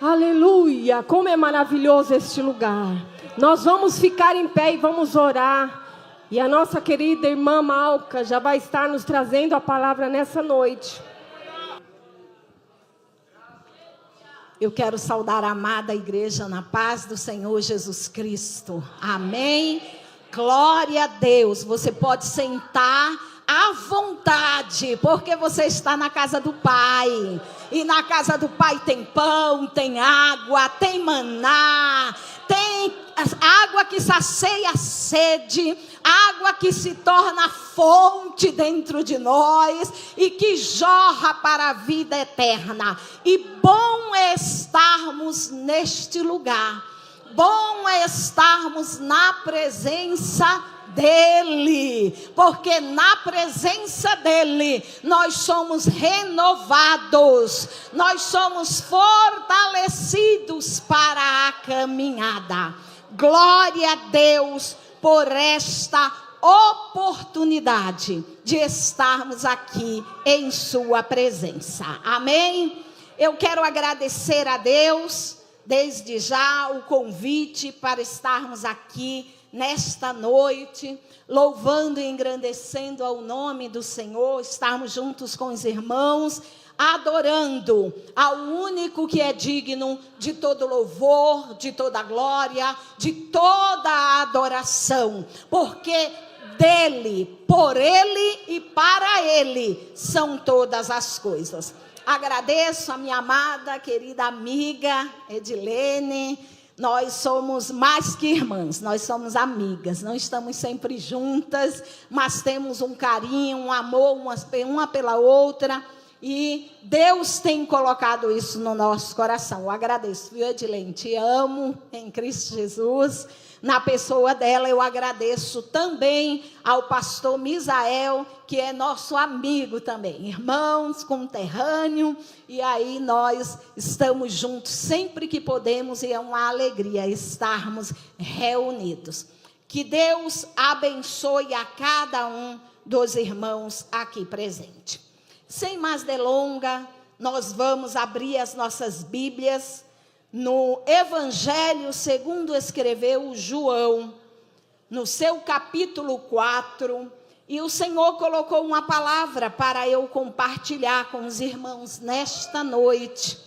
Aleluia, como é maravilhoso este lugar. Nós vamos ficar em pé e vamos orar. E a nossa querida irmã Malca já vai estar nos trazendo a palavra nessa noite. Eu quero saudar a amada igreja na paz do Senhor Jesus Cristo. Amém. Glória a Deus. Você pode sentar à vontade, porque você está na casa do Pai. E na casa do Pai tem pão, tem água, tem maná, tem água que sacia a sede, água que se torna fonte dentro de nós e que jorra para a vida eterna. E bom é estarmos neste lugar, bom é estarmos na presença dele, porque na presença dele nós somos renovados, nós somos fortalecidos para a caminhada. Glória a Deus por esta oportunidade de estarmos aqui em sua presença. Amém? Eu quero agradecer a Deus desde já o convite para estarmos aqui nesta noite, louvando e engrandecendo ao nome do Senhor, estarmos juntos com os irmãos, adorando ao único que é digno de todo louvor, de toda glória, de toda a adoração, porque dele, por ele e para ele são todas as coisas. Agradeço a minha amada, querida amiga Edilene. Nós somos mais que irmãs, nós somos amigas, não estamos sempre juntas, mas temos um carinho, um amor uma pela outra, e Deus tem colocado isso no nosso coração. Eu agradeço, viu, Edilene? Te amo em Cristo Jesus. Na pessoa dela, eu agradeço também ao pastor Misael, que é nosso amigo também, irmãos, conterrâneo, e aí nós estamos juntos sempre que podemos, e é uma alegria estarmos reunidos. Que Deus abençoe a cada um dos irmãos aqui presentes. Sem mais delonga, nós vamos abrir as nossas Bíblias no Evangelho segundo escreveu João, no seu capítulo 4, e o Senhor colocou uma palavra para eu compartilhar com os irmãos nesta noite.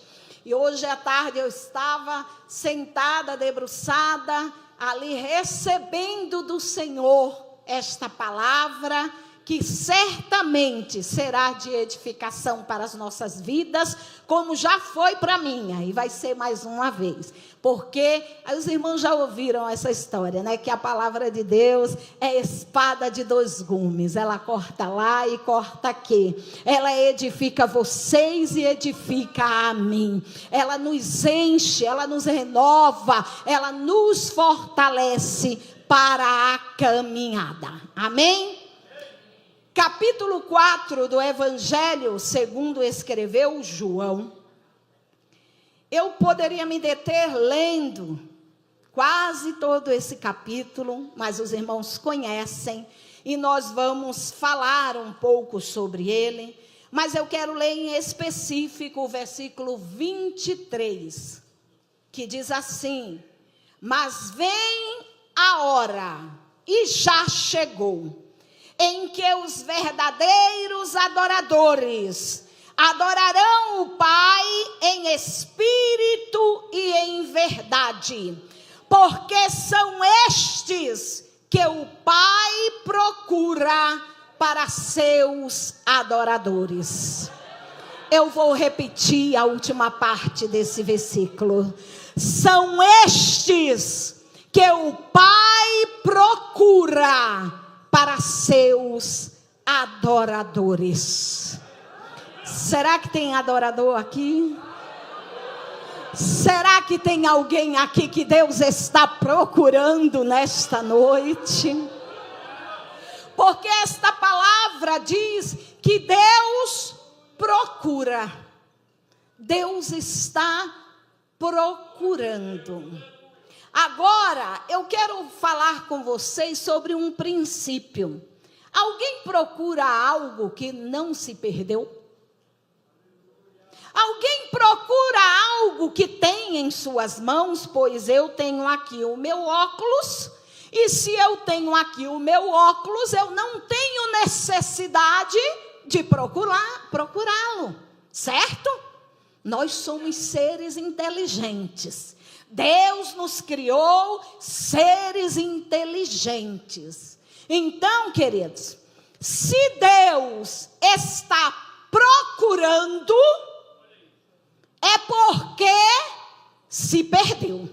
E hoje à tarde eu estava sentada, debruçada, ali recebendo do Senhor esta palavra, que certamente será de edificação para as nossas vidas, como já foi para a minha, e vai ser mais uma vez, porque os irmãos já ouviram essa história, né? Que a palavra de Deus é espada de dois gumes, ela corta lá e corta aqui, ela edifica vocês e edifica a mim, ela nos enche, ela nos renova, ela nos fortalece para a caminhada. Amém? Capítulo 4 do Evangelho segundo escreveu João. Eu poderia me deter lendo quase todo esse capítulo, mas os irmãos conhecem e nós vamos falar um pouco sobre ele. Mas eu quero ler em específico o versículo 23, que diz assim: mas vem a hora, e já chegou, em que os verdadeiros adoradores adorarão o Pai em espírito e em verdade, porque são estes que o Pai procura para seus adoradores. Eu vou repetir a última parte desse versículo. São estes que o Pai procura para seus adoradores. Será que tem adorador aqui? Será que tem alguém aqui que Deus está procurando nesta noite? Porque esta palavra diz que Deus procura. Deus está procurando. Agora, eu quero falar com vocês sobre um princípio. Alguém procura algo que não se perdeu? Alguém procura algo que tem em suas mãos, pois eu tenho aqui o meu óculos, e se eu tenho aqui o meu óculos, eu não tenho necessidade de procurá-lo, certo? Nós somos seres inteligentes. Deus nos criou seres inteligentes. Então, queridos, se Deus está procurando, é porque se perdeu.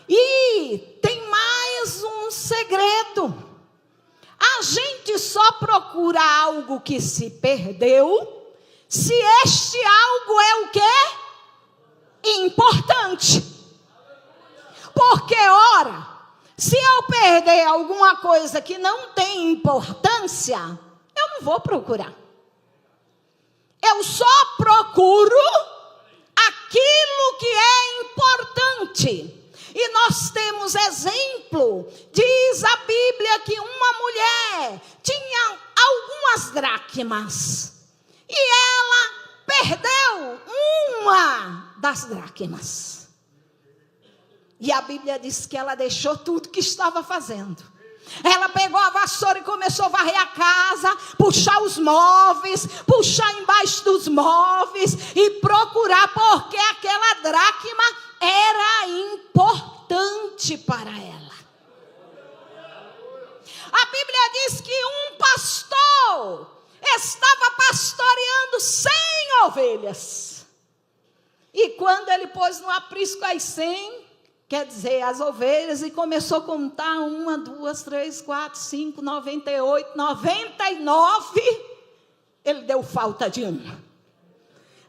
E tem mais um segredo. A gente só procura algo que se perdeu, se este algo é o quê? Importante. Porque, ora, se eu perder alguma coisa que não tem importância, eu não vou procurar. Eu só procuro aquilo que é importante. E nós temos exemplo, diz a Bíblia que uma mulher tinha algumas dracmas. E ela perdeu uma das dracmas. E a Bíblia diz que ela deixou tudo que estava fazendo. Ela pegou a vassoura e começou a varrer a casa, puxar os móveis, puxar embaixo dos móveis e procurar, porque aquela dracma era importante para ela. A Bíblia diz que um pastor estava pastoreando 100 ovelhas. E quando ele pôs no aprisco as 100, quer dizer, as ovelhas, e começou a contar 1, 2, 3, 4, 5, 98, 99, ele deu falta de uma.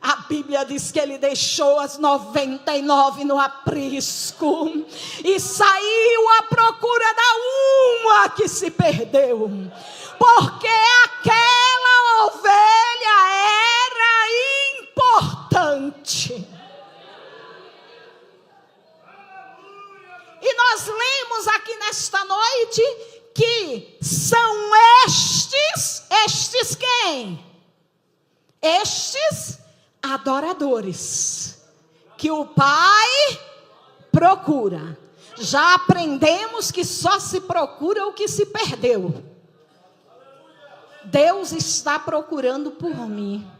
A Bíblia diz que ele deixou as 99 no aprisco e saiu à procura da uma que se perdeu. Porque aquela ovelha era importante. E nós lemos aqui nesta noite que são estes quem? Estes adoradores que o Pai procura. Já aprendemos que só se procura o que se perdeu. Deus está procurando por mim.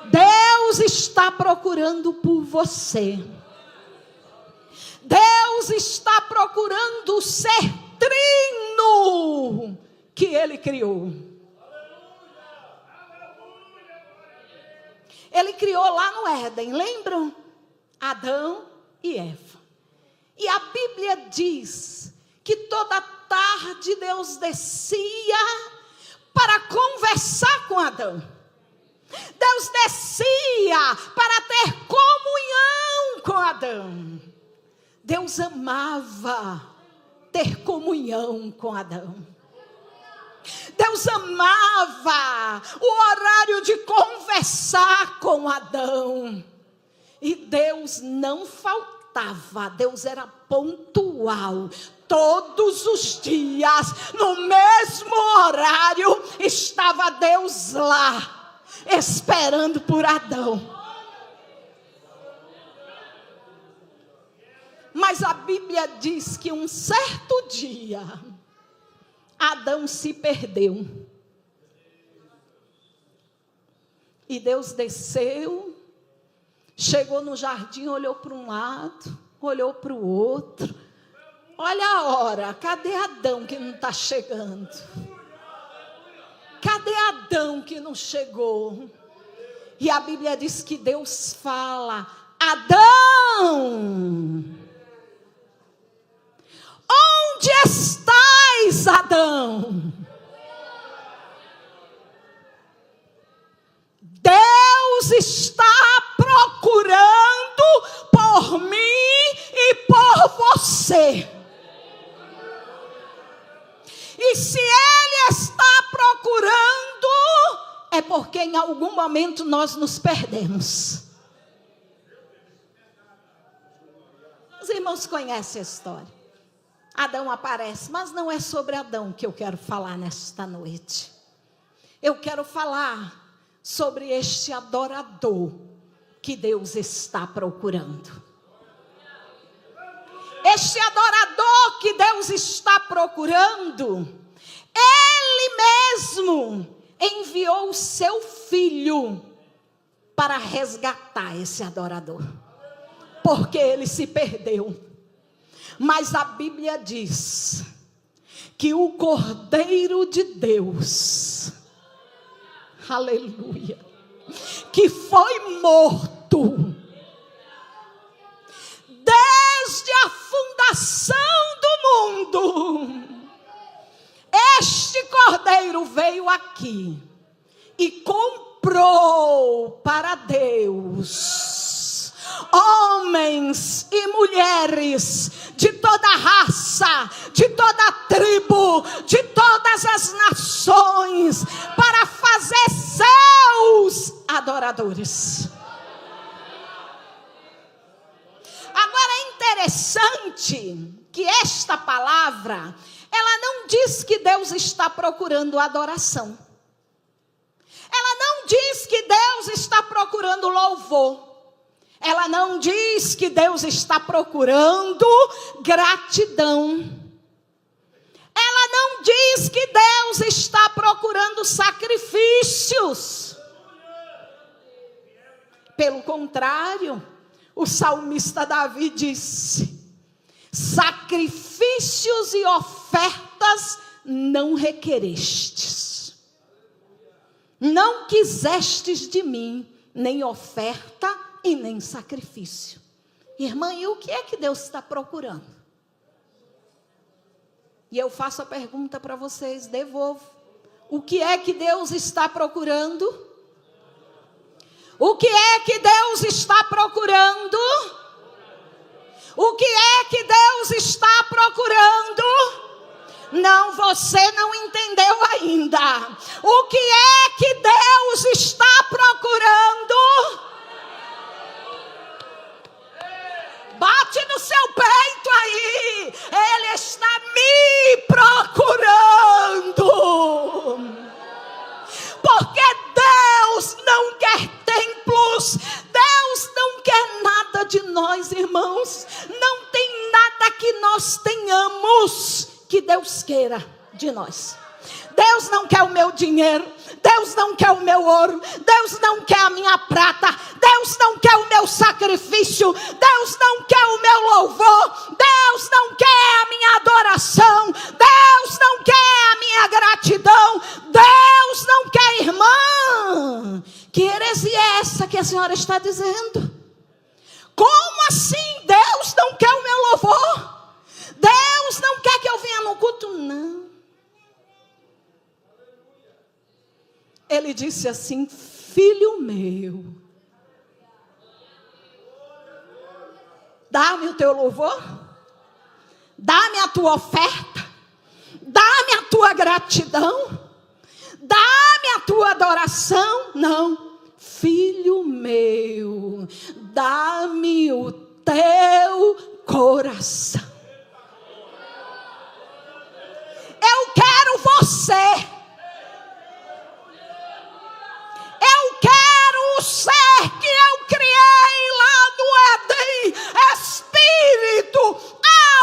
Deus está procurando por você. Deus está procurando o ser trino que Ele criou. Ele criou lá no Éden, lembram? Adão e Eva. E a Bíblia diz que toda tarde Deus descia para conversar com Adão. Deus descia para ter comunhão com Adão. Deus amava ter comunhão com Adão. Deus amava o horário de conversar com Adão. E Deus não faltava, Deus era pontual. Todos os dias, no mesmo horário, estava Deus lá, esperando por Adão. Mas a Bíblia diz que um certo dia, Adão se perdeu. E Deus desceu, chegou no jardim, olhou para um lado, olhou para o outro. Olha a hora, cadê Adão que não está chegando? Cadê Adão que não chegou? E a Bíblia diz que Deus fala: Adão, onde estás, Adão? Deus está procurando por mim e por você. E se Ele está procurando, é porque em algum momento nós nos perdemos. Os irmãos conhecem a história. Adão aparece, mas não é sobre Adão que eu quero falar nesta noite. Eu quero falar sobre este adorador que Deus está procurando. Este adorador que Deus está procurando, Ele mesmo enviou o seu Filho para resgatar esse adorador, porque ele se perdeu. Mas a Bíblia diz que o Cordeiro de Deus, aleluia, que foi morto desde a fundação do mundo, este Cordeiro veio aqui e comprou para Deus homens e mulheres de toda raça, de toda tribo, de todas as nações, para fazer seus adoradores. Agora é interessante que esta palavra, ela não diz que Deus está procurando adoração. Ela não diz que Deus está procurando louvor. Ela não diz que Deus está procurando gratidão. Ela não diz que Deus está procurando sacrifícios. Pelo contrário, o salmista Davi disse: sacrifícios e ofertas não requerestes. Não quisestes de mim nem oferta e nem sacrifício. Irmã, e o que é que Deus está procurando? E eu faço a pergunta para vocês, devolvo. O que é que Deus está procurando? O que é que Deus está procurando? O que é que Deus está procurando? Não, você não entendeu ainda. O que é que Deus está procurando? Bate no seu peito aí. Ele está me procurando. Porque Deus não quer templos. Deus não quer nada de nós, irmãos. Não tem nada que nós tenhamos que Deus queira de nós. Deus não quer o meu dinheiro, Deus não quer o meu ouro, Deus não quer a minha prata, Deus não quer o meu sacrifício, Deus não quer o meu louvor, Deus não quer a minha adoração, Deus não quer a minha gratidão, Deus não quer, irmã. Que heresia é essa que a senhora está dizendo? Como assim Deus não quer o meu louvor? Deus não quer que eu venha no culto? Não. Ele disse assim: filho meu, dá-me o teu louvor, dá-me a tua oferta, dá-me a tua gratidão, dá-me a tua adoração. Não, filho meu, dá-me o teu coração. Eu quero você. Eu quero o ser que eu criei lá no Éden, espírito,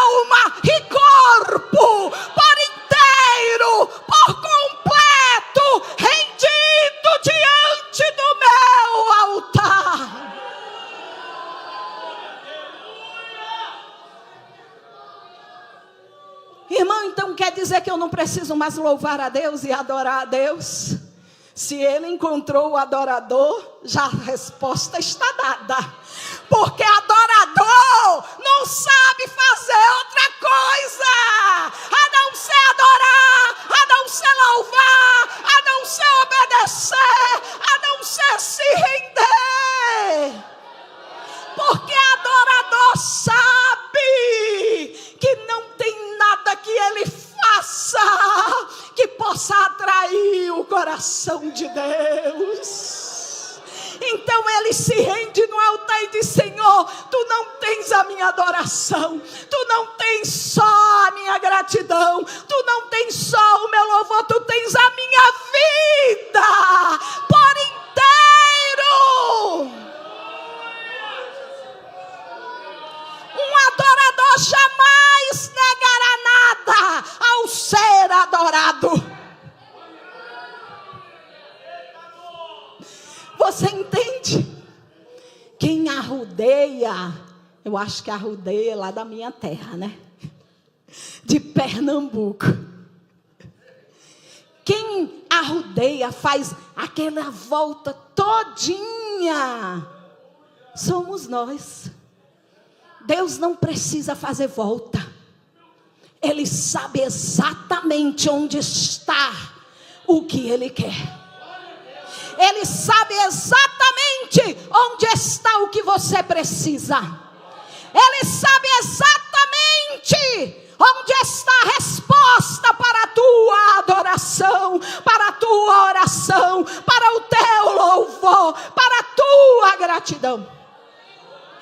alma e corpo, por inteiro, por completo, rendido diante do meu altar. Irmão, então quer dizer que eu não preciso mais louvar a Deus e adorar a Deus? Se ele encontrou o adorador, já a resposta está dada. Porque adorador não sabe fazer outra coisa a não ser adorar, a não ser louvar, a não ser obedecer, a não ser se render. Porque adorador sabe que não tem nada que ele faça que possa atrair o coração de Deus. Então ele se rende no altar e diz: Senhor, tu não tens a minha adoração, tu não tens só a minha gratidão, tu não tens só o meu louvor, tu tens a minha vida por inteiro. Você entende? Quem arrudeia, eu acho que arrudeia lá da minha terra, né? De Pernambuco. Quem arrudeia, faz aquela volta todinha, somos nós. Deus não precisa fazer volta. Ele sabe exatamente onde está o que Ele quer. Ele sabe exatamente onde está o que você precisa. Ele sabe exatamente onde está a resposta para a tua adoração, para a tua oração, para o teu louvor, para a tua gratidão.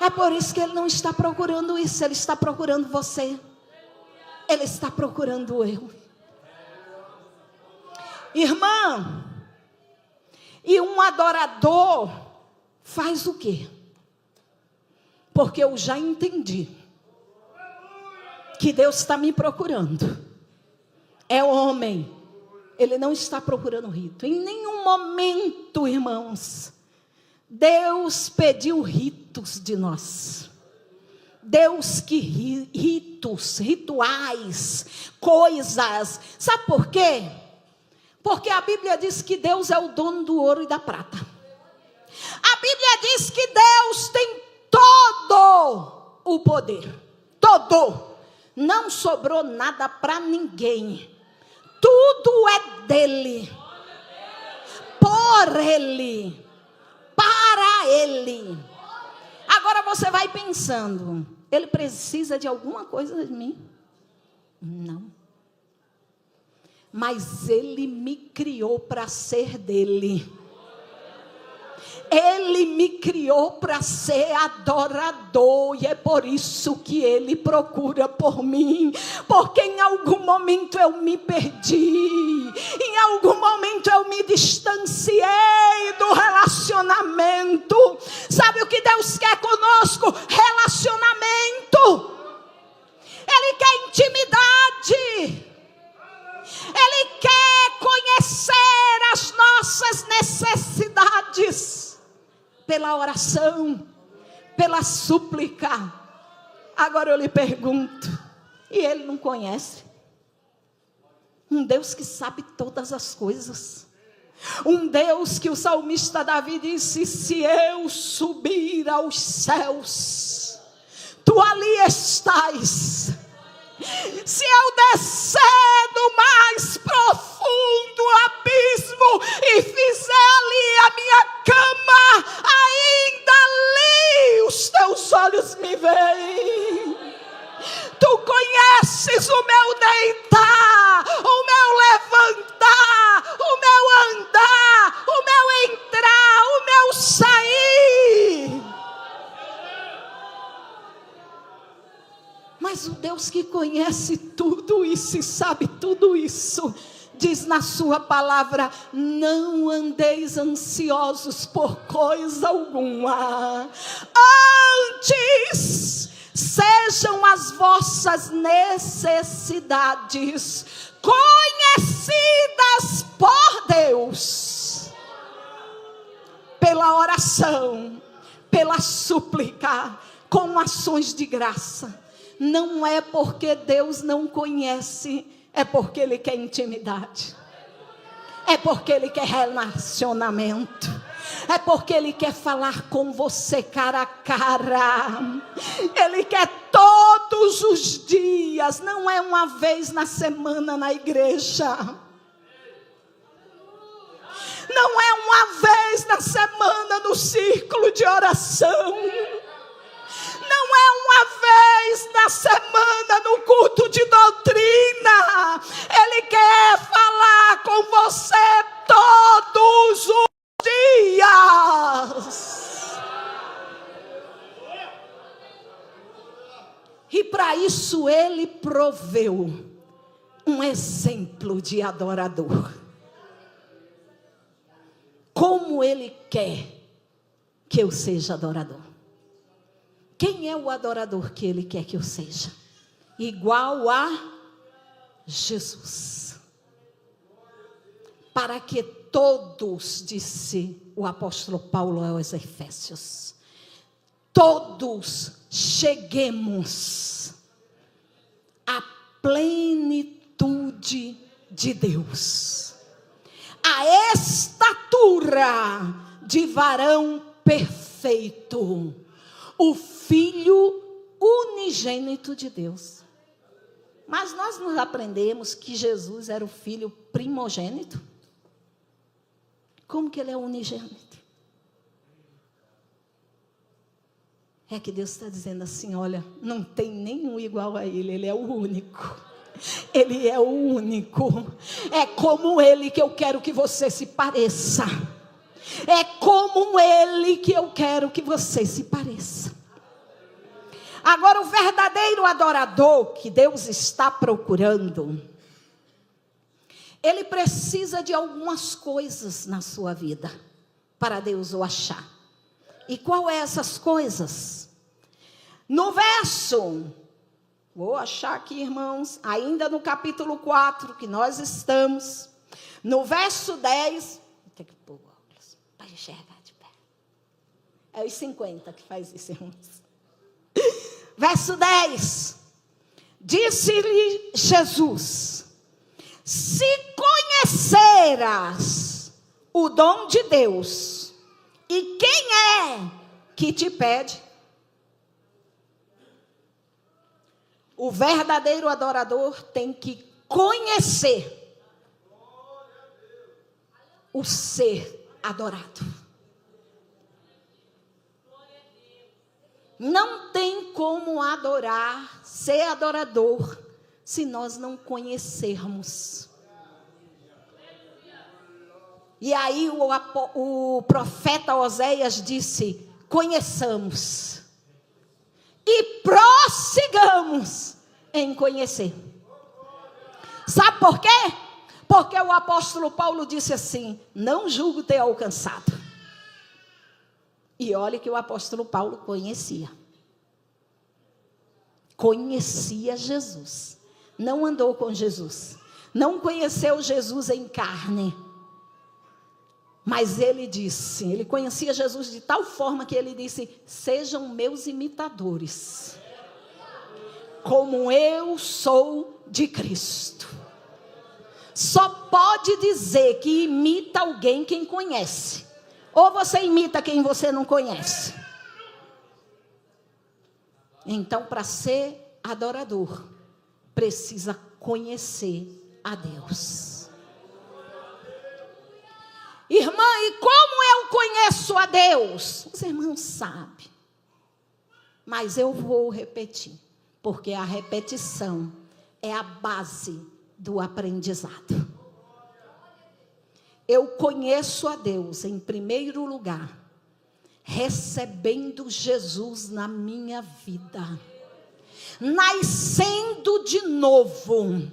É por isso que Ele não está procurando isso, Ele está procurando você. Ele está procurando eu. Irmã, e um adorador faz o quê? Porque eu já entendi que Deus está me procurando. É homem. Ele não está procurando rito. Em nenhum momento, irmãos, Deus pediu ritos de nós. Deus que ritos, rituais, coisas. Sabe por quê? Porque a Bíblia diz que Deus é o dono do ouro e da prata. A Bíblia diz que Deus tem todo o poder. Todo. Não sobrou nada para ninguém. Tudo é dele. Por ele. Para ele. Agora você vai pensando, Ele precisa de alguma coisa de mim? Não. Mas Ele me criou para ser dele. Ele me criou para ser adorador. E é por isso que Ele procura por mim. Porque em algum momento eu me perdi. Em algum momento eu me distanciei do relacionamento. Sabe o que Deus quer conosco? Relacionamento. Ele quer intimidade. Ele quer conhecer as nossas necessidades. Pela oração, pela súplica. Agora eu lhe pergunto, e Ele não conhece? Um Deus que sabe todas as coisas. Um Deus que o salmista Davi disse: se eu subir aos céus, tu ali estás. Se eu descer no mais profundo abismo e fizer ali a minha cama, ainda ali os teus olhos me veem. Tu conheces o meu deitar, o meu levantar, o meu andar, o meu entrar, o meu sair. Mas o Deus que conhece tudo isso e sabe tudo isso, diz na sua palavra: não andeis ansiosos por coisa alguma. Antes, sejam as vossas necessidades conhecidas por Deus. Pela oração, pela súplica, com ações de graça. Não é porque Deus não conhece, é porque Ele quer intimidade. É porque Ele quer relacionamento. É porque Ele quer falar com você cara a cara. Ele quer todos os dias, não é uma vez na semana na igreja. Não é uma vez na semana no círculo de oração. Não é uma vez na semana no culto de doutrina. Ele quer falar com você todos os dias. E para isso Ele proveu um exemplo de adorador. Como Ele quer que eu seja adorador? Quem é o adorador que Ele quer que eu seja? Igual a Jesus. para que todos, disse o apóstolo Paulo aos Efésios, todos cheguemos à plenitude de Deus, a estatura de varão perfeito, o Filho unigênito de Deus. Mas nós nos aprendemos que Jesus era o filho primogênito. Como que ele é unigênito? É que Deus está dizendo assim, olha, não tem nenhum igual a ele, ele é o único. Ele é o único. É como ele que eu quero que você se pareça. É como ele que eu quero que você se pareça. Agora, o verdadeiro adorador que Deus está procurando, ele precisa de algumas coisas na sua vida para Deus o achar. E qual é essas coisas? No verso, vou achar aqui, irmãos, ainda no capítulo 4 que nós estamos, no verso 10, vou ter que pôr óculos para enxergar de pé. É os 50 que faz isso, irmãos. Verso 10, disse-lhe Jesus: se conheceras o dom de Deus, e quem é que te pede? O verdadeiro adorador tem que conhecer o ser adorado. Não tem como adorar, ser adorador, se nós não conhecermos. E aí o profeta Oséias disse: conheçamos e prossigamos em conhecer. Sabe por quê? Porque o apóstolo Paulo disse assim: não julgo ter alcançado. E olha que o apóstolo Paulo conhecia Jesus, não andou com Jesus, não conheceu Jesus em carne, mas ele disse, ele conhecia Jesus de tal forma que ele disse: sejam meus imitadores, como eu sou de Cristo. Só pode dizer que imita alguém quem conhece. Ou você imita quem você não conhece. Então, para ser adorador, precisa conhecer a Deus. Irmã, e como eu conheço a Deus? Os irmãos sabem. Mas eu vou repetir, porque a repetição é a base do aprendizado. Eu conheço a Deus, em primeiro lugar, recebendo Jesus na minha vida, nascendo de novo.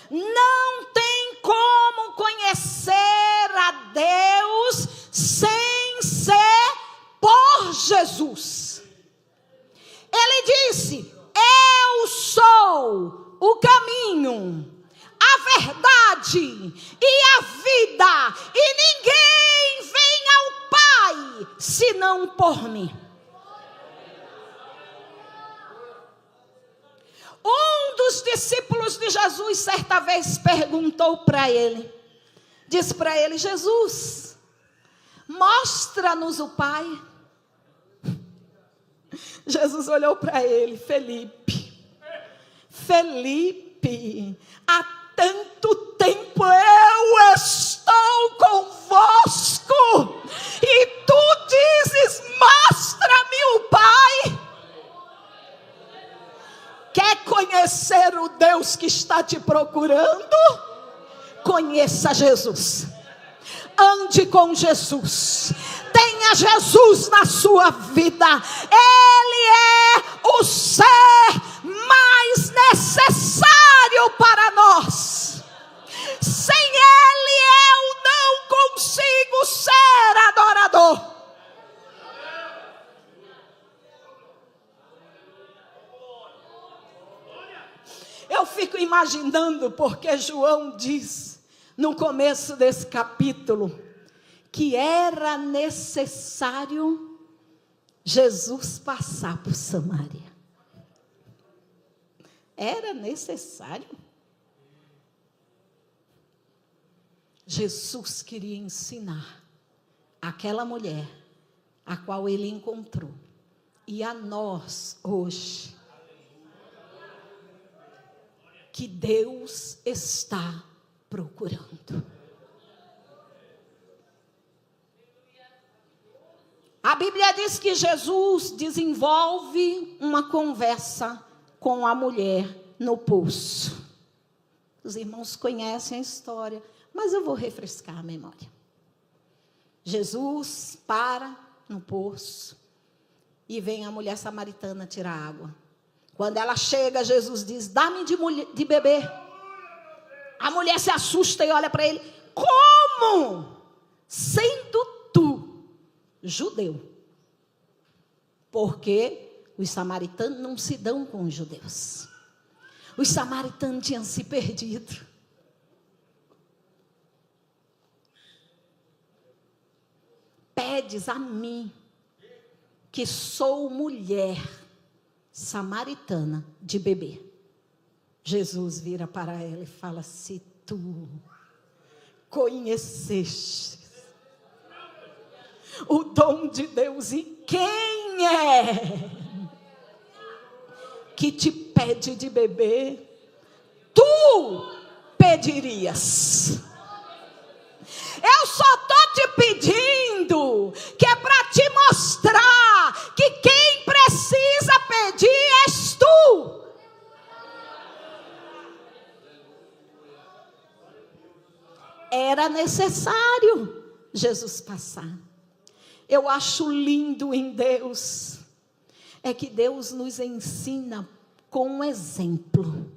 Não tem como conhecer a Deus sem ser por Jesus. Ele disse: eu sou o caminho, a verdade e a vida, e ninguém vem ao Pai senão por mim. Um dos discípulos de Jesus certa vez perguntou para ele, disse para ele: Jesus, mostra-nos o Pai. Jesus olhou para ele: Felipe, há tanto tempo eu estou convosco e tu dizes: mostra-me o Pai. Quer conhecer o Deus que está te procurando? Conheça Jesus. Ande com Jesus. Tenha Jesus na sua vida. Ele é o ser mais necessário para nós. Sem Ele eu não consigo ser adorador. Eu fico imaginando, porque João diz: no começo desse capítulo, que era necessário Jesus passar por Samaria. Era necessário. Jesus queria ensinar aquela mulher a qual ele encontrou, e a nós hoje, que Deus está procurando. A Bíblia diz que Jesus desenvolve uma conversa com a mulher no poço. Os irmãos conhecem a história, mas eu vou refrescar a memória. Jesus para no poço e vem a mulher samaritana tirar água. Quando ela chega, Jesus diz: dá-me de beber. A mulher se assusta e olha para ele: como? Sendo tu judeu. Porque os samaritanos não se dão com os judeus. Os samaritanos tinham se perdido. Pedes a mim, que sou mulher samaritana, de beber. Jesus vira para ela e fala: se tu conhecestes o dom de Deus, e quem é que te pede de beber, tu pedirias. Eu só estou te pedindo, que é para te mostrar que quem precisa pedir és tu. Era necessário Jesus passar. Eu acho lindo em Deus, é que Deus nos ensina com um exemplo.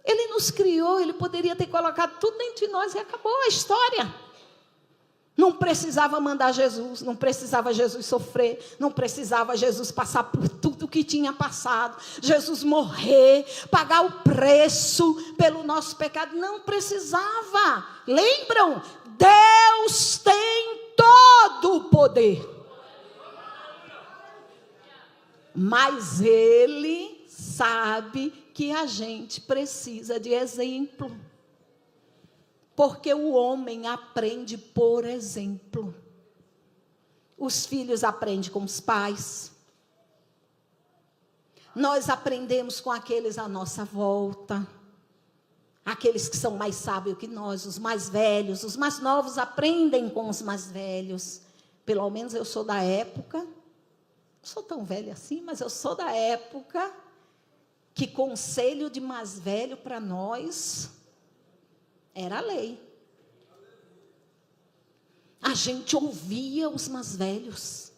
Ele nos criou, ele poderia ter colocado tudo dentro de nós e acabou a história. Não precisava mandar Jesus, não precisava Jesus sofrer, não precisava Jesus passar por tudo que tinha passado, Jesus morrer, pagar o preço pelo nosso pecado, não precisava. Lembram? Deus tem todo o poder, mas Ele sabe que a gente precisa de exemplo, porque o homem aprende por exemplo. Os filhos aprendem com os pais, nós aprendemos com aqueles à nossa volta, aqueles que são mais sábios que nós, os mais velhos, os mais novos aprendem com os mais velhos. Pelo menos eu sou da época, não sou tão velha assim, mas eu sou da época que conselho de mais velho para nós era lei. A gente ouvia os mais velhos,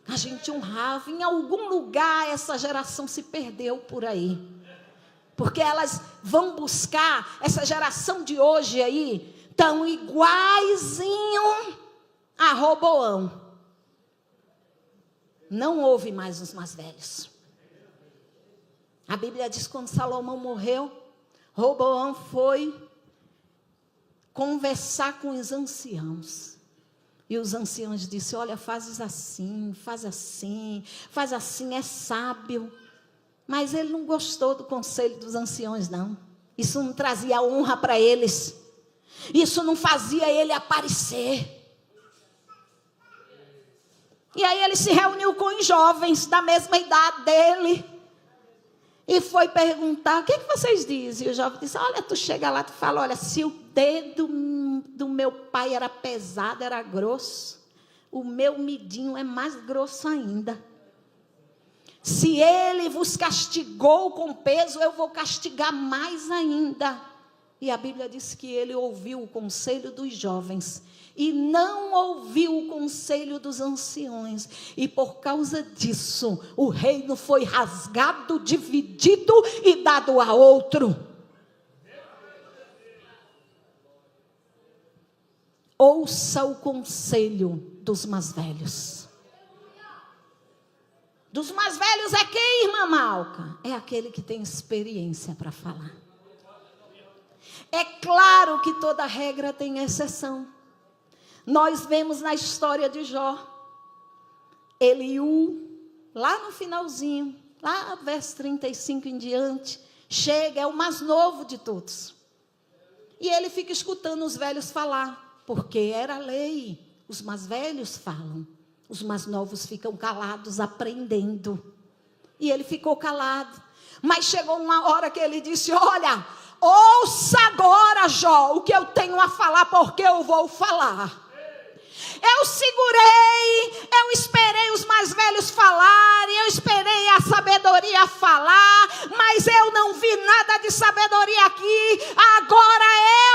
a gente honrava. Em algum lugar essa geração se perdeu por aí, porque elas vão buscar, essa geração de hoje aí, tão iguaizinho a Roboão. Não ouve mais os mais velhos. A Bíblia diz que quando Salomão morreu, Roboão foi conversar com os anciãos. E os anciãos disseram: olha, faz assim, é sábio. Mas ele não gostou do conselho dos anciãos, não. Isso não trazia honra para eles. Isso não fazia ele aparecer. E aí ele se reuniu com os jovens da mesma idade dele. E foi perguntar: o que vocês dizem? E o jovem disse: olha, tu chega lá, tu fala: olha, se o dedo do meu pai era pesado, era grosso, o meu midinho é mais grosso ainda. Se ele vos castigou com peso, eu vou castigar mais ainda. E a Bíblia diz que ele ouviu o conselho dos jovens e não ouviu o conselho dos anciões. E por causa disso, o reino foi rasgado, dividido e dado a outro. Ouça o conselho dos mais velhos. Dos mais velhos é quem, irmã Malca? É aquele que tem experiência para falar. É claro que toda regra tem exceção. Nós vemos na história de Jó, Eliú, lá no finalzinho, lá verso 35 em diante, chega, é o mais novo de todos. E ele fica escutando os velhos falar, porque era lei. Os mais velhos falam, os mais novos ficam calados, aprendendo. E ele ficou calado. Mas chegou uma hora que ele disse: olha, ouça agora, Jó, o que eu tenho a falar, porque eu vou falar. Eu segurei, eu esperei os mais velhos falarem, eu esperei a sabedoria falar, mas eu não vi nada de sabedoria aqui, agora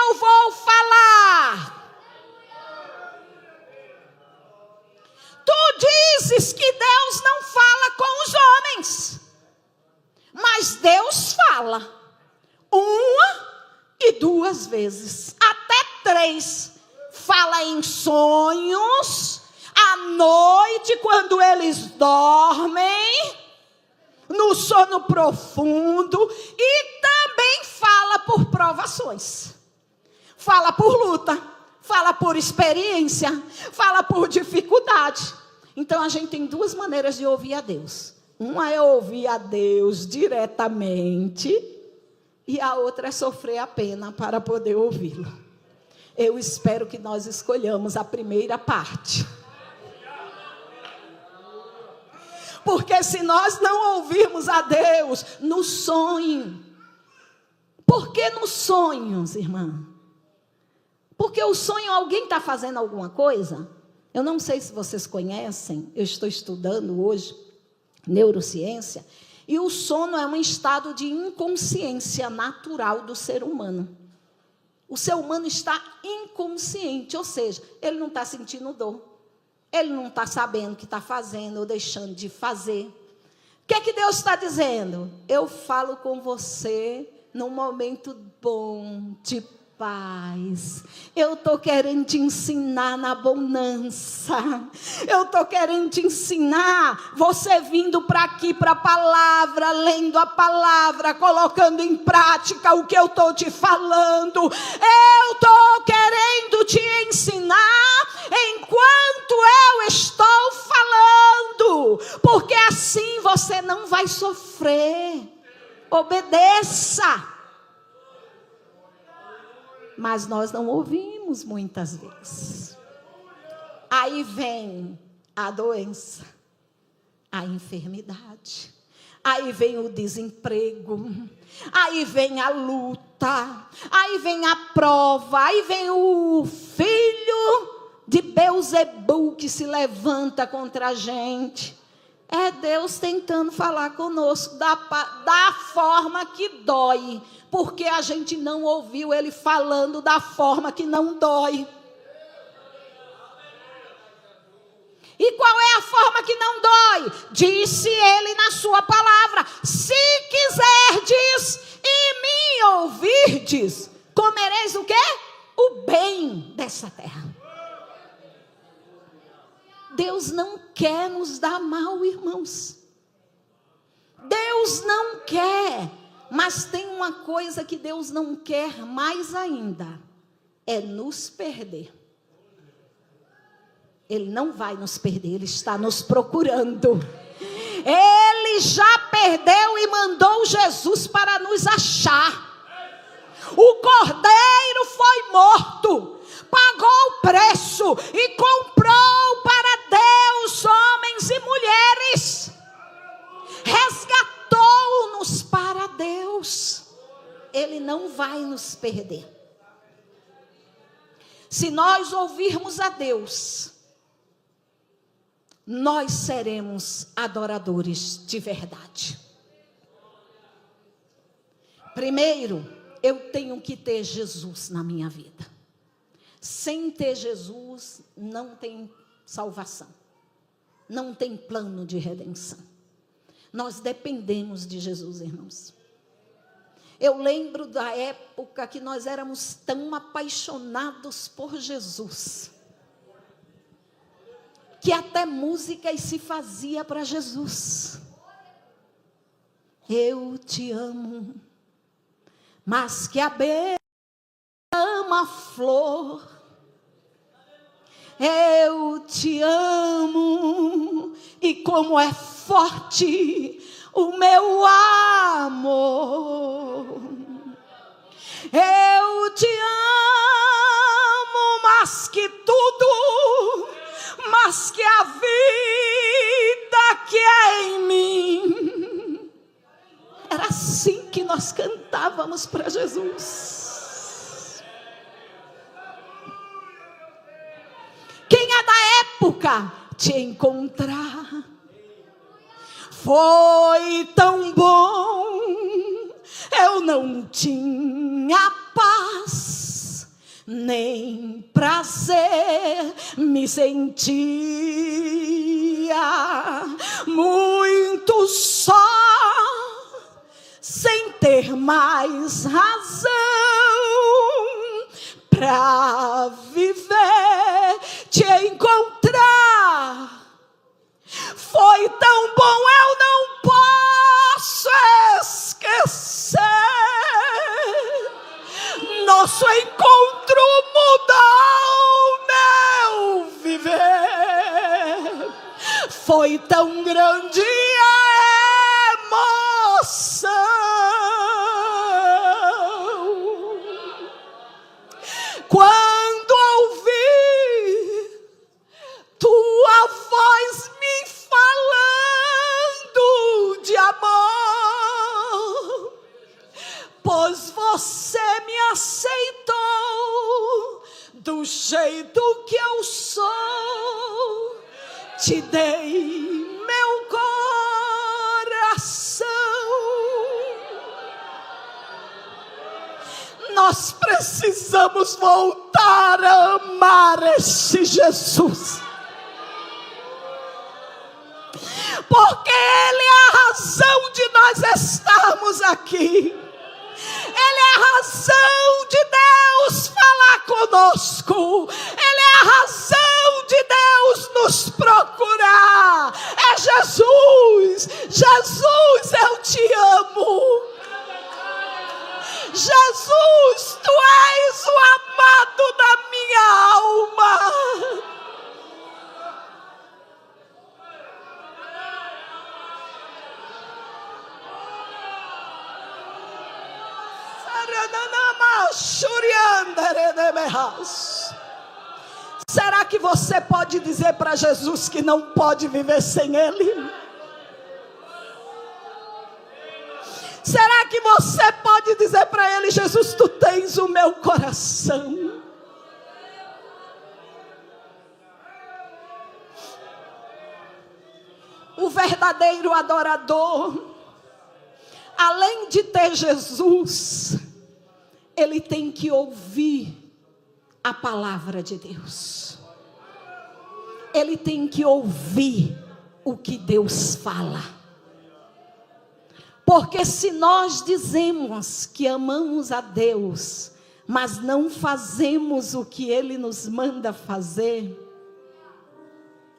eu vou falar. Tu dizes que Deus não fala com os homens, mas Deus fala 1 e 2 vezes, até 3. Fala em sonhos, à noite, quando eles dormem, no sono profundo, e também fala por provações, fala por luta, fala por experiência, fala por dificuldade. Então a gente tem 2 maneiras de ouvir a Deus. Uma é ouvir a Deus diretamente, e a outra é sofrer a pena para poder ouvi-lo. Eu espero que nós escolhamos a primeira parte. Porque se nós não ouvirmos a Deus no sonho. Por que nos sonhos, irmã? Porque o sonho, alguém está fazendo alguma coisa? Eu não sei se vocês conhecem, eu estou estudando hoje neurociência, e o sono é um estado de inconsciência natural do ser humano. O ser humano está inconsciente, ou seja, ele não está sentindo dor, ele não está sabendo o que está fazendo ou deixando de fazer. O que é que Deus está dizendo? Eu falo com você num momento bom, de paz. Eu estou querendo te ensinar na bonança. Eu estou querendo te ensinar, você vindo para aqui, para a palavra, lendo a palavra, colocando em prática o que eu estou te falando. Eu estou querendo te ensinar enquanto eu estou falando, porque assim você não vai sofrer. Obedeça. Mas nós não ouvimos muitas vezes. Aí vem a doença, a enfermidade, aí vem o desemprego, aí vem a luta, aí vem a prova, aí vem o filho de Beelzebul que se levanta contra a gente. É Deus tentando falar conosco da forma que dói, porque a gente não ouviu Ele falando da forma que não dói. E qual é a forma que não dói? Disse Ele na sua palavra: se quiserdes e me ouvirdes, comereis o quê? O bem dessa terra. Deus não quer nos dar mal, irmãos. Deus não quer. Mas tem uma coisa que Deus não quer mais ainda: é nos perder. Ele não vai nos perder, Ele está nos procurando. Ele já perdeu e mandou Jesus para nos achar. O Cordeiro foi morto, pagou o preço e comprou para Deus homens e mulheres. Resgatou-nos para Deus. Ele não vai nos perder. Se nós ouvirmos a Deus, nós seremos adoradores de verdade. Primeiro, eu tenho que ter Jesus na minha vida. Sem ter Jesus, não tem salvação. Não tem plano de redenção. Nós dependemos de Jesus, irmãos. Eu lembro da época que nós éramos tão apaixonados por Jesus, que até músicas se fazia para Jesus. Eu te amo, mas que a uma flor. Eu te amo, e como é forte o meu amor. Eu te amo mais que tudo, mais que a vida que é em mim. Era assim que nós cantávamos para Jesus. Quem é da época te encontrar? Foi tão bom, eu não tinha paz, nem prazer, me sentia muito só, sem ter mais razão pra viver, te encontrar. Foi tão bom, eu não posso esquecer. Nosso encontro mudou meu viver. Foi tão grande a emoção. Quando ouvi tua voz me falando de amor, pois você me aceitou do jeito que eu sou, te dei meu coração. Nós precisamos voltar a amar esse Jesus, porque Ele é a razão de nós estarmos aqui. Ele é a razão de Deus falar conosco. Ele é a razão de Deus nos procurar. É Jesus. Jesus, eu te amo. Jesus, tu és o amado da minha alma. Será que você pode dizer para Jesus que não pode viver sem Ele? Será que você pode dizer para Ele: Jesus, tu tens o meu coração? O verdadeiro adorador, além de ter Jesus, ele tem que ouvir a palavra de Deus. Ele tem que ouvir o que Deus fala. Porque se nós dizemos que amamos a Deus, mas não fazemos o que Ele nos manda fazer,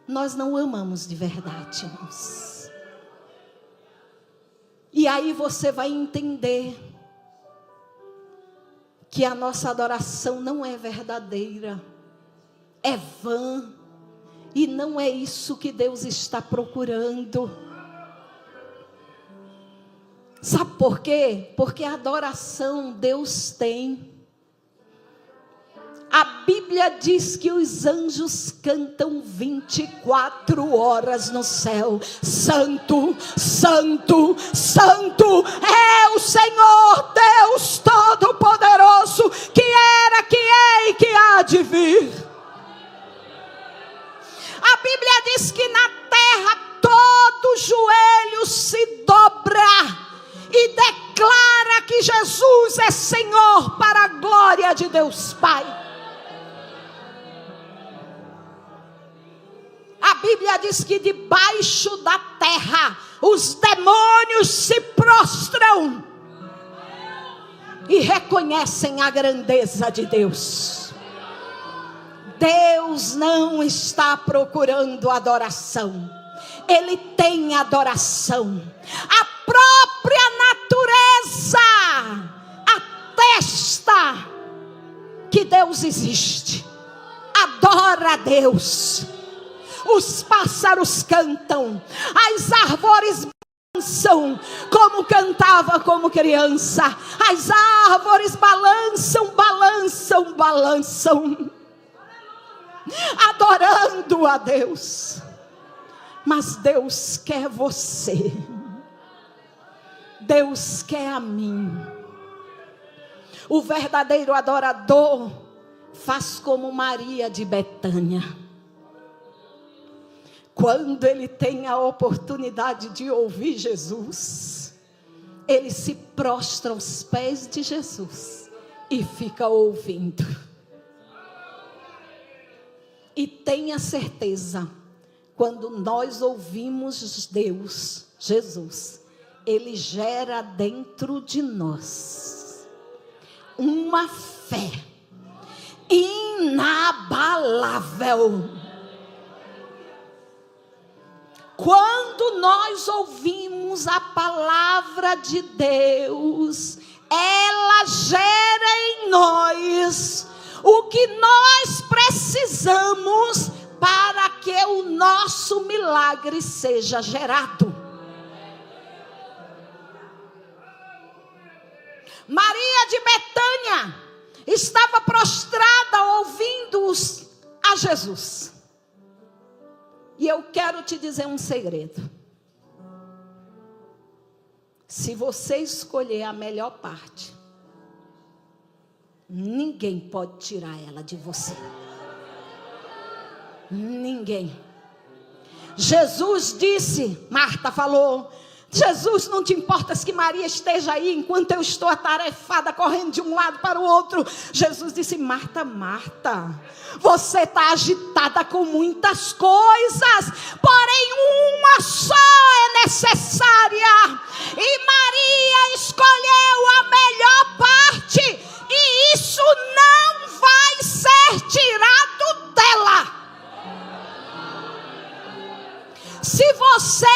nós não amamos de verdade, irmãos. E aí você vai entender que a nossa adoração não é verdadeira, é vã, e não é isso que Deus está procurando. Sabe por quê? Porque a adoração Deus tem. A Bíblia diz que os anjos cantam 24 horas no céu. Santo, Santo, Santo é o Senhor Deus Todo-Poderoso, que era, que é e que há de vir. A Bíblia diz que na terra todo joelho se dobra e declara que Jesus é Senhor, para a glória de Deus Pai. A Bíblia diz que debaixo da terra os demônios se prostram e reconhecem a grandeza de Deus. Deus não está procurando adoração. Ele tem adoração. A própria natureza atesta que que Deus existe. Adora a Deus. Os pássaros cantam, as árvores balançam, como cantava como criança. As árvores balançam, balançam, balançam, adorando a Deus. Mas Deus quer você. Deus quer a mim. O verdadeiro adorador faz como Maria de Betânia. Quando ele tem a oportunidade de ouvir Jesus, ele se prostra aos pés de Jesus e fica ouvindo. E tenha certeza, quando nós ouvimos Deus, Jesus, Ele gera dentro de nós uma fé inabalável. Quando nós ouvimos a palavra de Deus, ela gera em nós o que nós precisamos para que o nosso milagre seja gerado. Maria de Betânia estava prostrada ouvindo a Jesus. E eu quero te dizer um segredo. Se você escolher a melhor parte, ninguém pode tirar ela de você. Ninguém. Jesus disse, Marta falou, Jesus, não te importas que Maria esteja aí enquanto eu estou atarefada, correndo de um lado para o outro. Jesus disse, Marta, Marta, você está agitada com muitas coisas, porém uma só é necessária. E Maria escolheu a melhor parte, e isso não vai ser tirado dela. Se você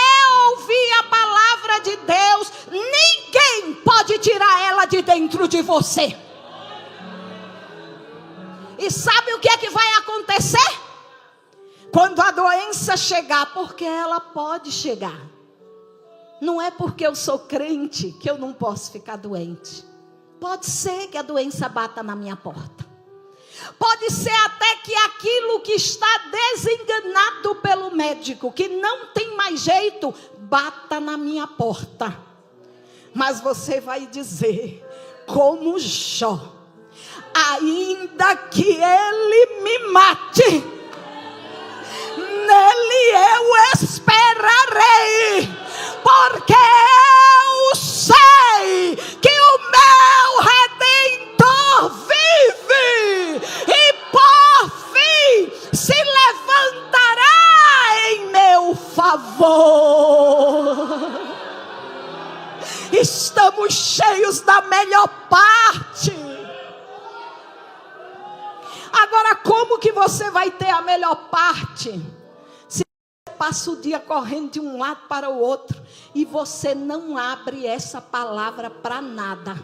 ouvir a palavra de Deus, ninguém pode tirar ela de dentro de você. E sabe o que é que vai acontecer? Quando a doença chegar, porque ela pode chegar. Não é porque eu sou crente que eu não posso ficar doente. Pode ser que a doença bata na minha porta. Pode ser até que aquilo que está desenganado pelo médico, que não tem mais jeito, bata na minha porta. Mas você vai dizer, como Jó, ainda que ele me mate, nele eu esperarei, porque eu sei que o meu Redentor vive e por fim se levantará em meu favor. Estamos cheios da melhor parte. Agora, como que você vai ter a melhor parte? Se você passa o dia correndo de um lado para o outro e você não abre essa palavra para nada.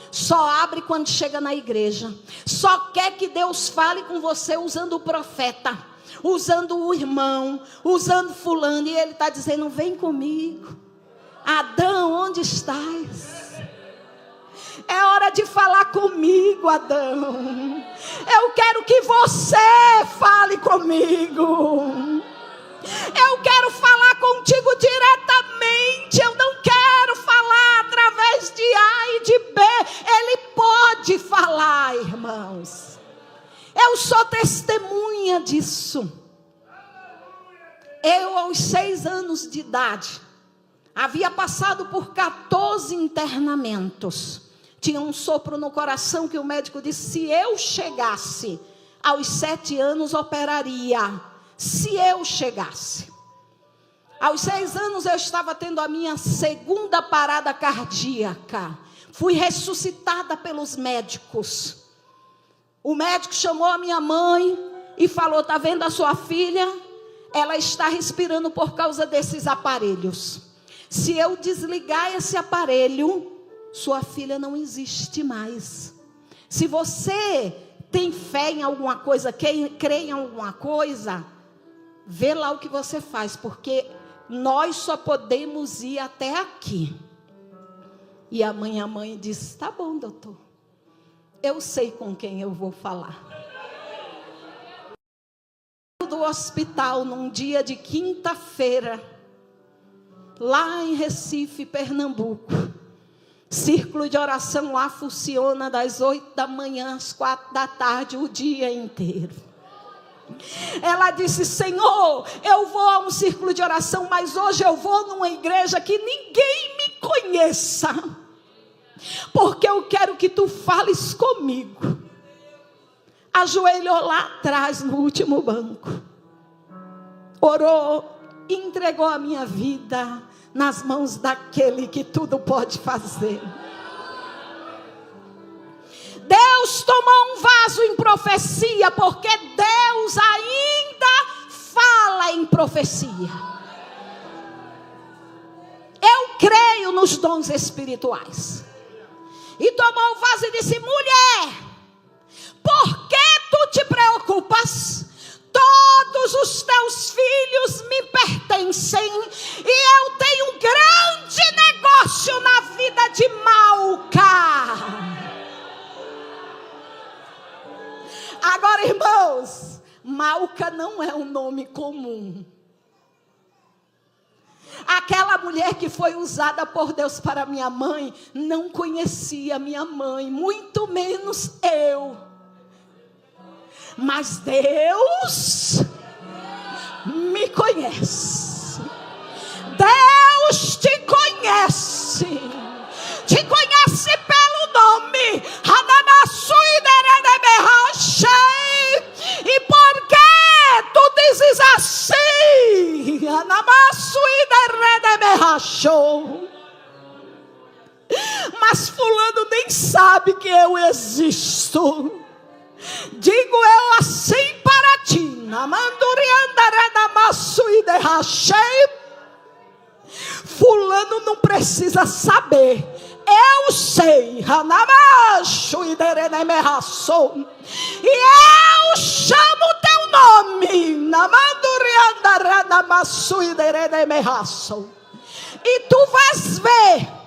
Só abre quando chega na igreja. Só quer que Deus fale com você usando o profeta, usando o irmão, usando fulano. E ele está dizendo, vem comigo. Adão, onde estás? É hora de falar comigo, Adão. Eu quero que você fale comigo. Eu quero falar contigo diretamente. Eu não quero falar através de A e de B. Ele pode falar, irmãos. Eu sou testemunha disso. Eu, aos 6 anos de idade, havia passado por 14 internamentos. Tinha um sopro no coração que o médico disse, se eu chegasse aos 7 anos, operaria. Se eu chegasse. Aos 6 anos eu estava tendo a minha segunda parada cardíaca. Fui ressuscitada pelos médicos. O médico chamou a minha mãe e falou, está vendo a sua filha? Ela está respirando por causa desses aparelhos. Se eu desligar esse aparelho, sua filha não existe mais. Se você tem fé em alguma coisa, crê em alguma coisa, vê lá o que você faz, porque nós só podemos ir até aqui. E a mãe disse: tá bom, doutor, eu sei com quem eu vou falar. Do hospital, num dia de quinta-feira, lá em Recife, Pernambuco. Círculo de oração lá funciona das 8 da manhã às 4 da tarde, o dia inteiro. Ela disse: Senhor, eu vou a um círculo de oração, mas hoje eu vou numa igreja que ninguém me conheça, porque eu quero que tu fales comigo. Ajoelhou lá atrás no último banco, orou, entregou a minha vida nas mãos daquele que tudo pode fazer. Deus tomou um vaso em profecia, porque Deus ainda fala em profecia. Eu creio nos dons espirituais. E tomou o vaso e disse: mulher, por que tu te preocupas? Todos os teus filhos me pertencem, e eu tenho um grande negócio na vida de Malca. Agora, irmãos, Malca não é um nome comum. Aquela mulher que foi usada por Deus para minha mãe não conhecia minha mãe, muito menos eu. Mas Deus me conhece. Deus te conhece. Te conhece pelo nome. E por que tu dizes assim? Mas fulano nem sabe que eu existo. Digo eu assim para ti. Fulano não precisa saber. Eu sei. E eu chamo o teu nome. E tu vais ver.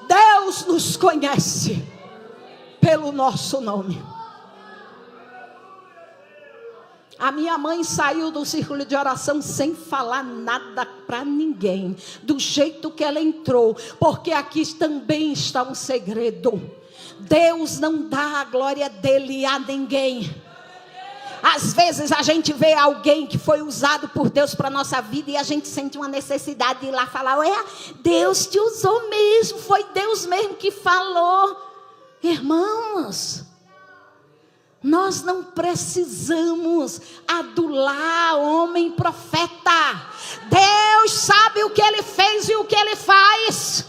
Deus nos conhece pelo nosso nome. A minha mãe saiu do círculo de oração sem falar nada para ninguém, do jeito que ela entrou, porque aqui também está um segredo. Deus não dá a glória dele a ninguém. Às vezes a gente vê alguém que foi usado por Deus para a nossa vida e a gente sente uma necessidade de ir lá falar: ué, Deus te usou mesmo, foi Deus mesmo que falou. Irmãos, nós não precisamos adular homem profeta. Deus sabe o que ele fez e o que ele faz.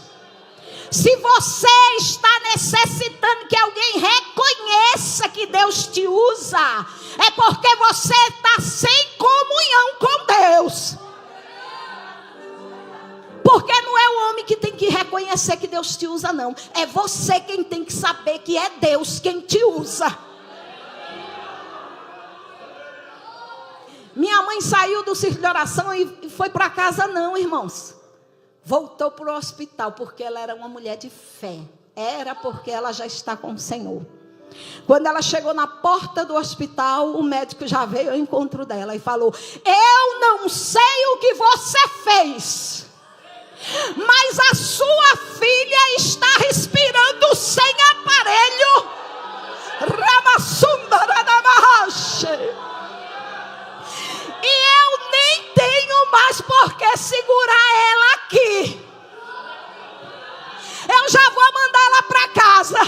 Se você está necessitando que alguém reconheça que Deus te usa, é porque você está sem comunhão com Deus. Porque não é o homem que tem que reconhecer que Deus te usa, não. É você quem tem que saber que é Deus quem te usa. Minha mãe saiu do círculo de oração e foi para casa, não, irmãos. Voltou para o hospital, porque ela era uma mulher de fé. Era porque ela já está com o Senhor. Quando ela chegou na porta do hospital, o médico já veio ao encontro dela e falou: eu não sei o que você fez, mas a sua filha está respirando sem aparelho. E eu nem tenho mais por que segurar ela aqui. Eu já vou mandar ela para casa.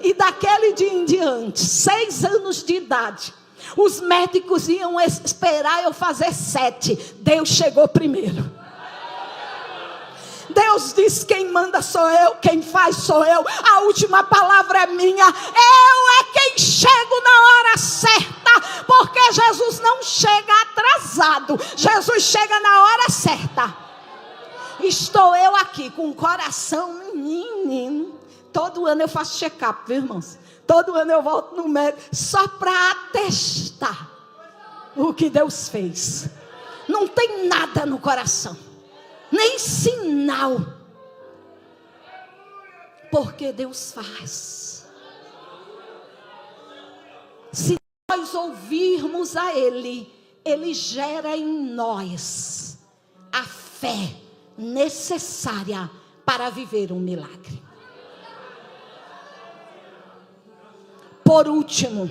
E daquele dia em diante, 6 anos de idade, os médicos iam esperar eu fazer 7. Deus chegou primeiro. Deus diz: quem manda sou eu, quem faz sou eu, a última palavra é minha. Eu é quem chego na hora certa, porque Jesus não chega atrasado. abençoado. Jesus chega na hora certa. Estou eu aqui com o coração menino. Todo ano eu faço check-up, viu, irmãos? Todo ano eu volto no médico só para atestar o que Deus fez. Não tem nada no coração, nem sinal, porque Deus faz. Se nós ouvirmos a Ele, Ele gera em nós a fé necessária para viver um milagre. Por último,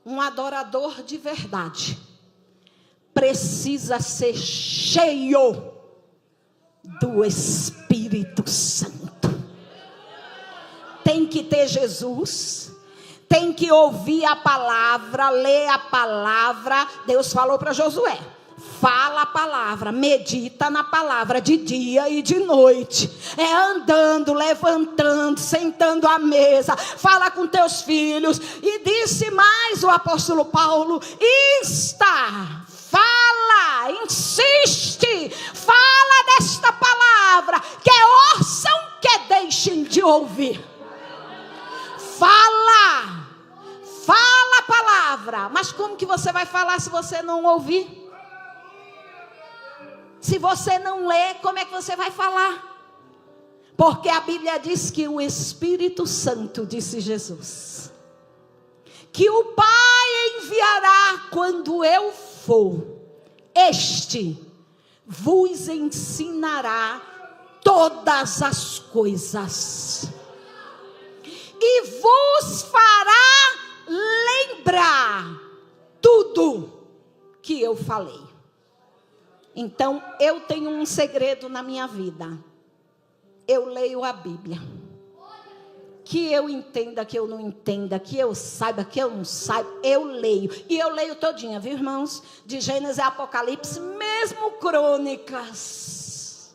um adorador de verdade precisa ser cheio do Espírito Santo. Tem que ter Jesus, tem que ouvir a palavra, ler a palavra. Deus falou para Josué: fala a palavra, medita na palavra de dia e de noite. É andando, levantando, sentando à mesa. Fala com teus filhos. E disse mais o apóstolo Paulo: fala, insiste, fala desta palavra, quer ouçam, quer deixem de ouvir. Fala a palavra. Mas como que você vai falar se você não ouvir? Se você não lê, como é que você vai falar? Porque a Bíblia diz que o Espírito Santo, disse Jesus, que o Pai enviará quando eu for, este vos ensinará todas as coisas e vos fará lembrar tudo que eu falei. Então, eu tenho um segredo na minha vida. Eu leio a Bíblia. Que eu entenda, que eu não entenda, que eu saiba, que eu não saiba, eu leio. E eu leio todinha, viu, irmãos? De Gênesis a Apocalipse, mesmo crônicas.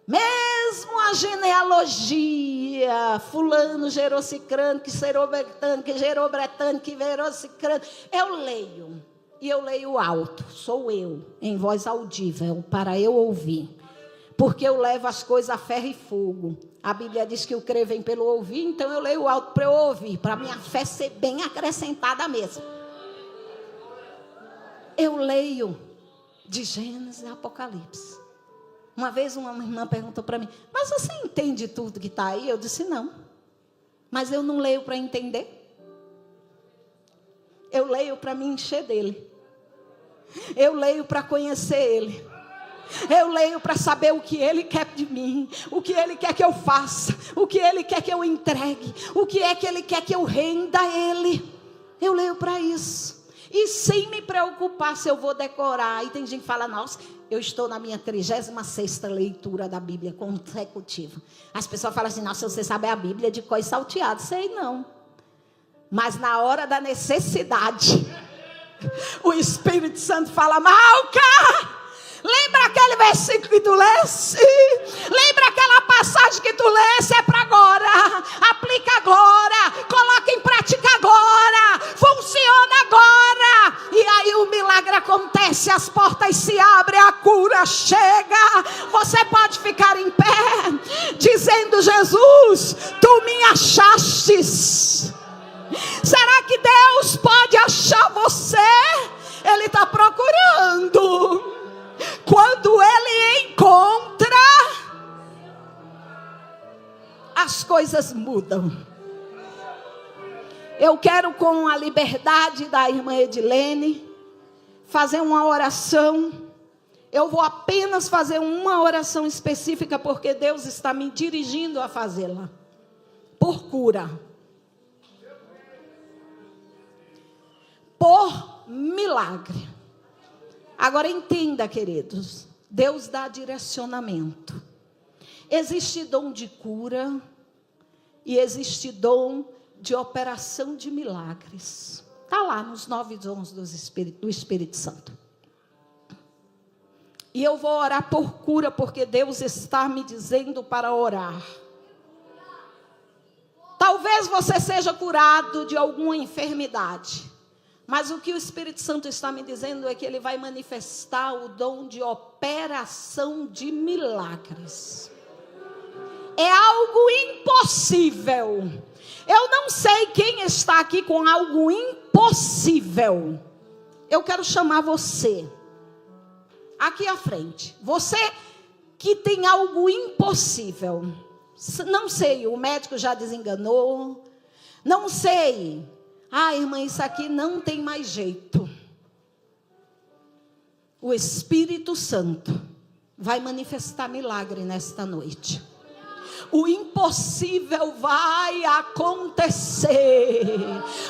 Mesmo a genealogia. Fulano gerou cicrano, que gerou betano, que gerou bretano, que gerou cicrano. Eu leio. E eu leio alto, sou eu, em voz audível, para eu ouvir. Porque eu levo as coisas a ferro e fogo. A Bíblia diz que o crer vem pelo ouvir, então eu leio alto para eu ouvir, para a minha fé ser bem acrescentada mesmo. Eu leio de Gênesis a Apocalipse. Uma vez uma irmã perguntou para mim: mas você entende tudo que está aí? Eu disse: não. Mas eu não leio para entender. Eu leio para me encher dele. Eu leio para conhecer Ele. Eu leio para saber o que Ele quer de mim, o que Ele quer que eu faça, o que Ele quer que eu entregue, o que é que Ele quer que eu renda a Ele. Eu leio para isso. E sem me preocupar se eu vou decorar. E tem gente que fala: nossa, eu estou na minha 36ª leitura da Bíblia consecutiva. As pessoas falam assim: nossa, você sabe a Bíblia de cor e salteado. Sei não. Mas na hora da necessidade, o Espírito Santo fala: Malca, lembra aquele versículo que tu lesse? Lembra aquela passagem que tu lesse? É para agora. Aplica agora. Coloca em prática agora. Funciona agora. E aí o milagre acontece. As portas se abrem. A cura chega. Você pode ficar em pé, dizendo: Jesus, tu me achastes. Será que Deus pode achar você? Ele está procurando. Quando Ele encontra, as coisas mudam. Eu quero, com a liberdade da irmã Edilene, fazer uma oração. Eu vou apenas fazer uma oração específica, porque Deus está me dirigindo a fazê-la. Por cura. Por milagre. Agora entenda, queridos, Deus dá direcionamento. Existe dom de cura e existe dom de operação de milagres. Está lá nos 9 dons do Espírito Santo. E eu vou orar por cura, porque Deus está me dizendo para orar. Talvez você seja curado de alguma enfermidade, Mas o que o Espírito Santo está me dizendo é que ele vai manifestar o dom de operação de milagres. É algo impossível. Eu não sei quem está aqui com algo impossível. Eu quero chamar você aqui à frente. Você que tem algo impossível. Não sei, o médico já desenganou. Não sei. Irmã, isso aqui não tem mais jeito. O Espírito Santo vai manifestar milagre nesta noite. O impossível vai acontecer,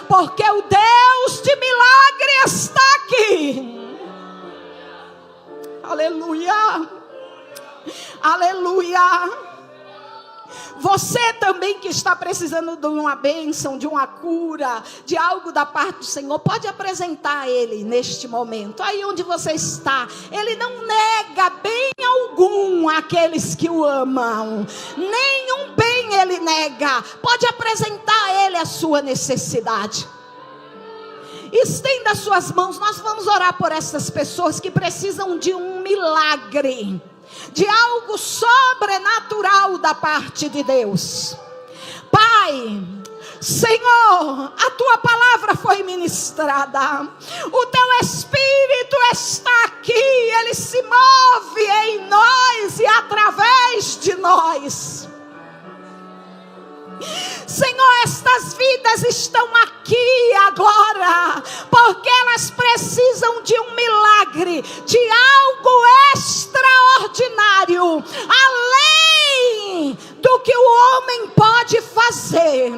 porque o Deus de milagre está aqui. Aleluia, aleluia. Você também que está precisando de uma bênção, de uma cura, de algo da parte do Senhor, pode apresentar a Ele neste momento. Aí onde você está, Ele não nega bem algum àqueles que o amam. Nenhum bem Ele nega. Pode apresentar a Ele a sua necessidade. Estenda as suas mãos. Nós vamos orar por essas pessoas que precisam de um milagre, de algo sobrenatural da parte de Deus. Pai, Senhor, a tua palavra foi ministrada, o teu Espírito está aqui, ele se move em nós e através de nós. Senhor, estas vidas estão aqui agora, porque elas precisam de um milagre, de algo extraordinário, além do que o homem pode fazer.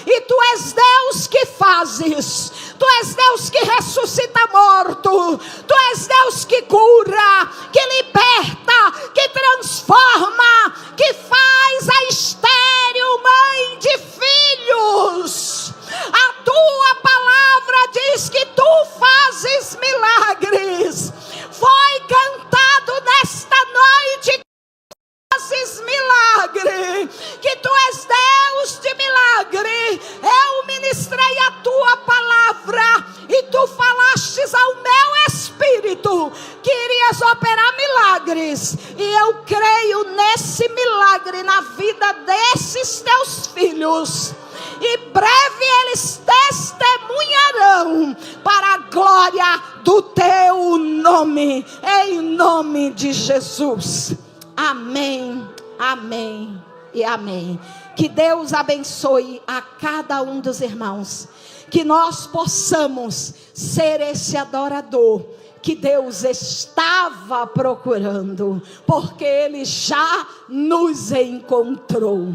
E tu és Deus que fazes, tu és Deus que ressuscita morto, tu és Deus que cura, que liberta, que transforma, que faz a estéril mãe de filhos. A tua palavra diz que tu fazes milagres. Foi cantado nesta noite, fazes milagre, que tu és Deus de milagre. Eu ministrei a tua palavra e tu falastes ao meu espírito que irias operar milagres, e eu creio nesse milagre na vida desses teus filhos, e breve eles testemunharão para a glória do teu nome, em nome de Jesus. Amém, amém e amém. Que Deus abençoe a cada um dos irmãos, que nós possamos ser esse adorador que Deus estava procurando, porque Ele já nos encontrou.